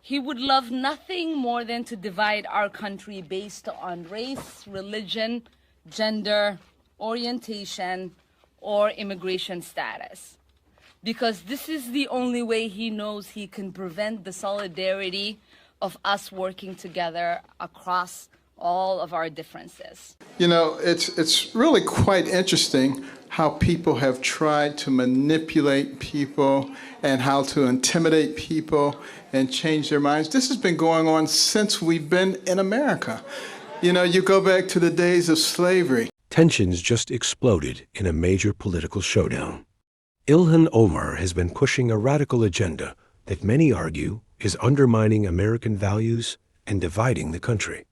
He would love nothing more than to divide our country based on race, religion, gender, orientation, or immigration status. Because this is the only way he knows he can prevent the solidarity of us working together across all of our differences. You know, it's really quite interesting how people have tried to manipulate people and how to intimidate people and change their minds. This has been going on since we've been in America. You know, you go back to the days of slavery. Tensions just exploded in a major political showdown. Ilhan Omar has been pushing a radical agenda that many argue is undermining American values and dividing the country.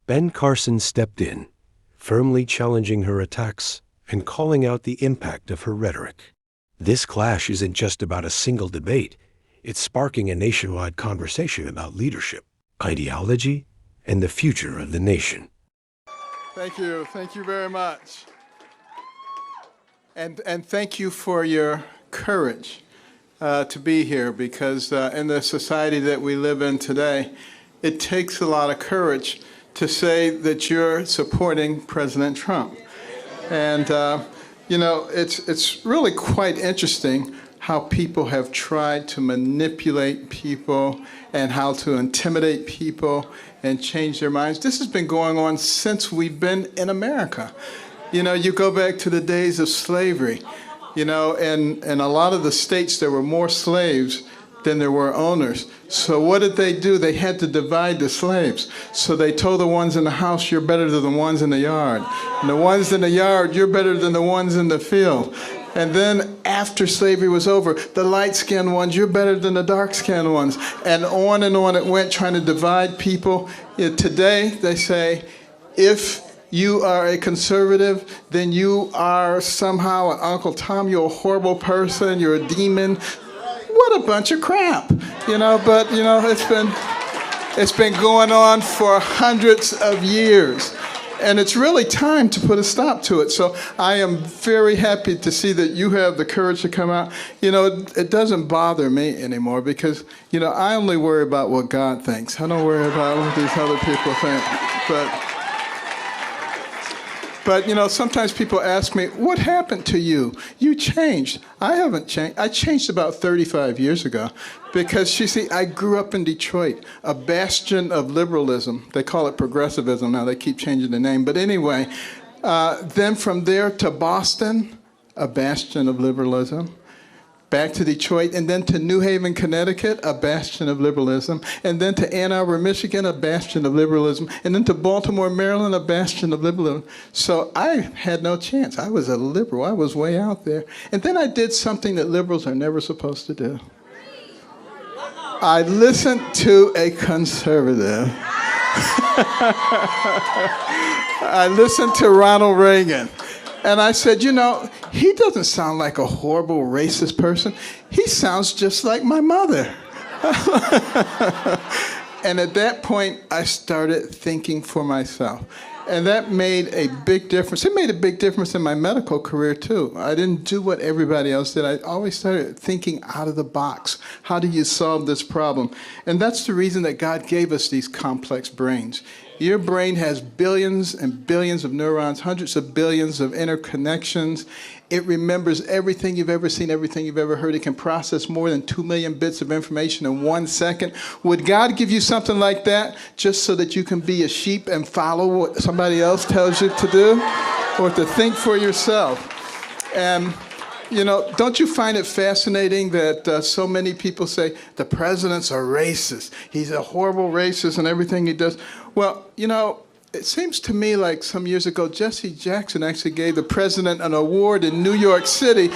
Ben Carson stepped in, firmly challenging her attacks and calling out the impact of her rhetoric. This clash isn't just about a single debate. It's sparking a nationwide conversation about leadership, ideology, and the future of the nation. Thank you very much. And thank you for your courage to be here, because in the society that we live in today, it takes a lot of courage to say that you're supporting President Trump. And, you know, it's really quite interesting how people have tried to manipulate people and how to intimidate people and change their minds. This has been going on since we've been in America. You know, you go back to the days of slavery, you know, and in a lot of the states there were more slaves than there were owners. So what did they do? They had to divide the slaves. So they told the ones in the house, you're better than the ones in the yard. And the ones in the yard, you're better than the ones in the field. And then after slavery was over, the light-skinned ones, you're better than the dark-skinned ones. And on it went, trying to divide people. Today, they say, if you are a conservative, then you are somehow an Uncle Tom, you're a horrible person, you're a demon. What a bunch of crap, you know, but, you know, it's been going on for hundreds of years. And it's really time to put a stop to it. So I am very happy to see that you have the courage to come out. You know, it doesn't bother me anymore because, you know, I only worry about what God thinks. I don't worry about what these other people think. But, you know, sometimes people ask me, what happened to you? You changed. I haven't changed. I changed about 35 years ago because, you see, I grew up in Detroit, a bastion of liberalism. They call it progressivism now. They keep changing the name. But anyway, then from there to Boston, a bastion of liberalism. Back to Detroit, and then to New Haven, Connecticut, a bastion of liberalism, and then to Ann Arbor, Michigan, a bastion of liberalism, and then to Baltimore, Maryland, a bastion of liberalism. So I had no chance. I was a liberal. I was way out there. And then I did something that liberals are never supposed to do. I listened to a conservative. I listened to Ronald Reagan. And I said, you know, he doesn't sound like a horrible racist person. He sounds just like my mother. And at that point, I started thinking for myself. And that made a big difference. It made a big difference in my medical career, too. I didn't do what everybody else did. I always started thinking out of the box. How do you solve this problem? And that's the reason that God gave us these complex brains. Your brain has billions and billions of neurons, hundreds of billions of interconnections. It remembers everything you've ever seen, everything you've ever heard. It can process more than 2 million bits of information in 1 second. Would God give you something like that just so that you can be a sheep and follow what somebody else tells you to do? Or to think for yourself? And, you know, don't you find it fascinating that so many people say the president's a racist. He's a horrible racist and everything he does. Well, you know, it seems to me like some years ago, Jesse Jackson actually gave the president an award in New York City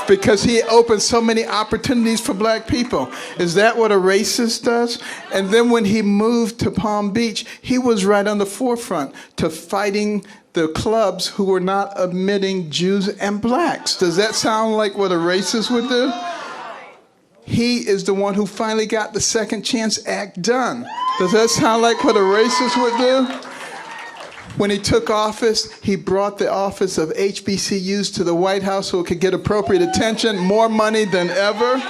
because he opened so many opportunities for black people. Is that what a racist does? And then when he moved to Palm Beach, he was right on the forefront to fighting the clubs who were not admitting Jews and blacks. Does that sound like what a racist would do? He is the one who finally got the Second Chance Act done. Does that sound like what a racist would do? When he took office, he brought the office of HBCUs to the White House so it could get appropriate attention, more money than ever.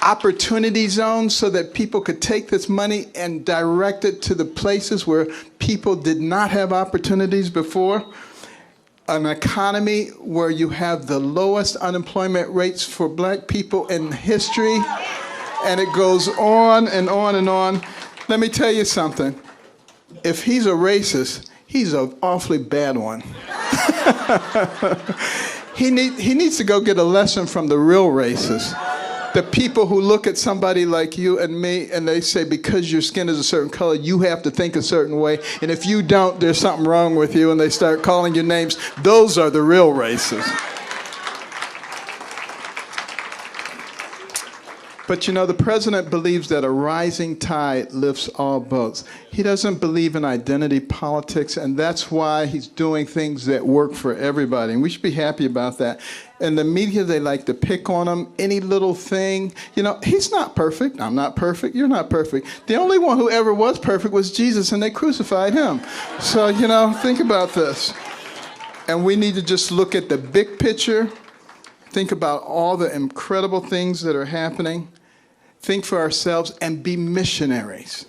opportunity zones so that people could take this money and direct it to the places where people did not have opportunities before. An economy where you have the lowest unemployment rates for black people in history, and it goes on and on and on. Let me tell you something. If he's a racist, he's an awfully bad one. He needs to go get a lesson from the real racists. The people who look at somebody like you and me and they say, because your skin is a certain color, you have to think a certain way. And if you don't, there's something wrong with you. And they start calling you names. Those are the real racists. But you know, the president believes that a rising tide lifts all boats. He doesn't believe in identity politics, and that's why he's doing things that work for everybody. And we should be happy about that. And the media, they like to pick on him, any little thing. You know, he's not perfect. I'm not perfect. You're not perfect. The only one who ever was perfect was Jesus, and they crucified him. So, you know, think about this. And we need to just look at the big picture. Think about all the incredible things that are happening. Think for ourselves and be missionaries.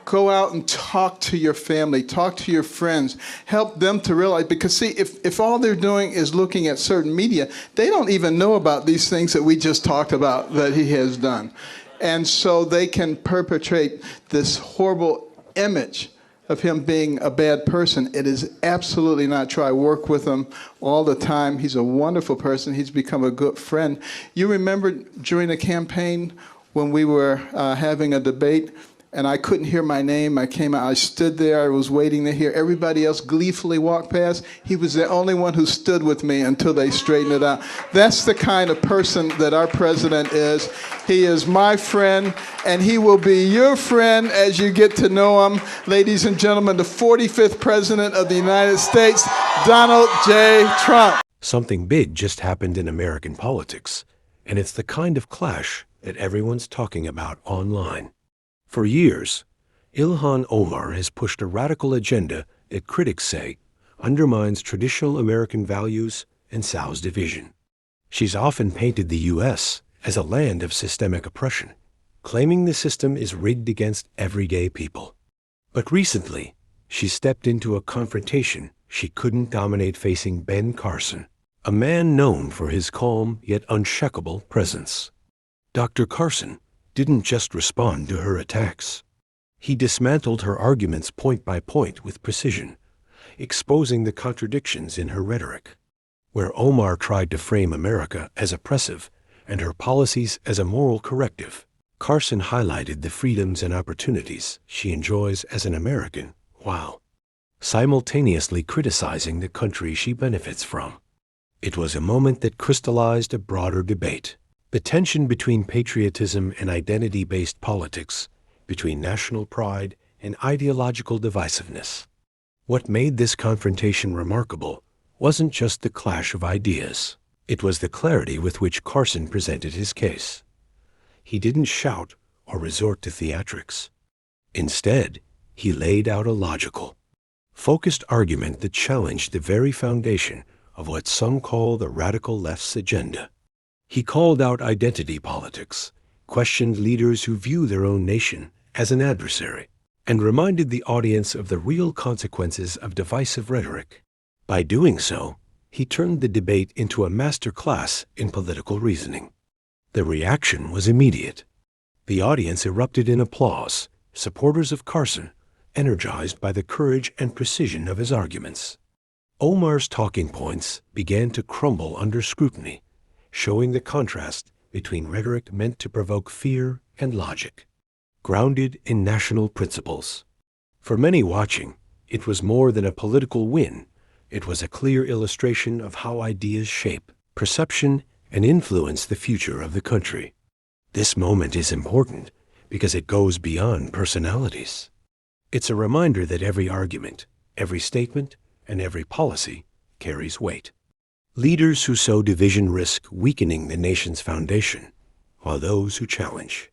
Go out and talk to your family, talk to your friends, help them to realize, because see, if all they're doing is looking at certain media, they don't even know about these things that we just talked about that he has done. And so they can perpetrate this horrible image of him being a bad person. It is absolutely not true. I work with him all the time. He's a wonderful person. He's become a good friend. You remember during the campaign when we were having a debate and I couldn't hear my name. I came out, I stood there, I was waiting to hear everybody else gleefully walk past. He was the only one who stood with me until they straightened it out. That's the kind of person that our president is. He is my friend, and he will be your friend as you get to know him. Ladies and gentlemen, the 45th president of the United States, Donald J. Trump. Something big just happened in American politics, and it's the kind of clash that everyone's talking about online. For years, Ilhan Omar has pushed a radical agenda that critics say undermines traditional American values and sows division. She's often painted the U.S. as a land of systemic oppression, claiming the system is rigged against everyday people. But recently, she stepped into a confrontation she couldn't dominate facing Ben Carson, a man known for his calm yet unshakable presence. Dr. Carson didn't just respond to her attacks. He dismantled her arguments point by point with precision, exposing the contradictions in her rhetoric. Where Omar tried to frame America as oppressive and her policies as a moral corrective, Carson highlighted the freedoms and opportunities she enjoys as an American, while simultaneously criticizing the country she benefits from. It was a moment that crystallized a broader debate. The tension between patriotism and identity-based politics, between national pride and ideological divisiveness. What made this confrontation remarkable wasn't just the clash of ideas. It was the clarity with which Carson presented his case. He didn't shout or resort to theatrics. Instead, he laid out a logical, focused argument that challenged the very foundation of what some call the radical left's agenda. He called out identity politics, questioned leaders who view their own nation as an adversary, and reminded the audience of the real consequences of divisive rhetoric. By doing so, he turned the debate into a masterclass in political reasoning. The reaction was immediate. The audience erupted in applause, supporters of Carson energized by the courage and precision of his arguments. Omar's talking points began to crumble under scrutiny, showing the contrast between rhetoric meant to provoke fear and logic, grounded in national principles. For many watching, it was more than a political win. It was a clear illustration of how ideas shape perception and influence the future of the country. This moment is important because it goes beyond personalities. It's a reminder that every argument, every statement, and every policy carries weight. Leaders who sow division risk weakening the nation's foundation, while those who challenge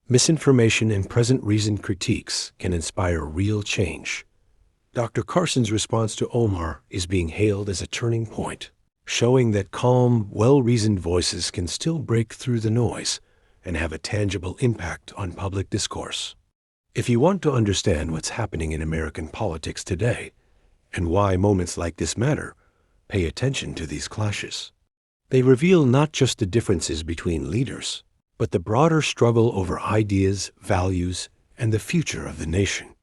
misinformation and present reasoned critiques can inspire real change. Dr. Carson's response to Omar is being hailed as a turning point, showing that calm, well-reasoned voices can still break through the noise and have a tangible impact on public discourse. If you want to understand what's happening in American politics today and why moments like this matter, pay attention to these clashes. They reveal not just the differences between leaders, but the broader struggle over ideas, values, and the future of the nation.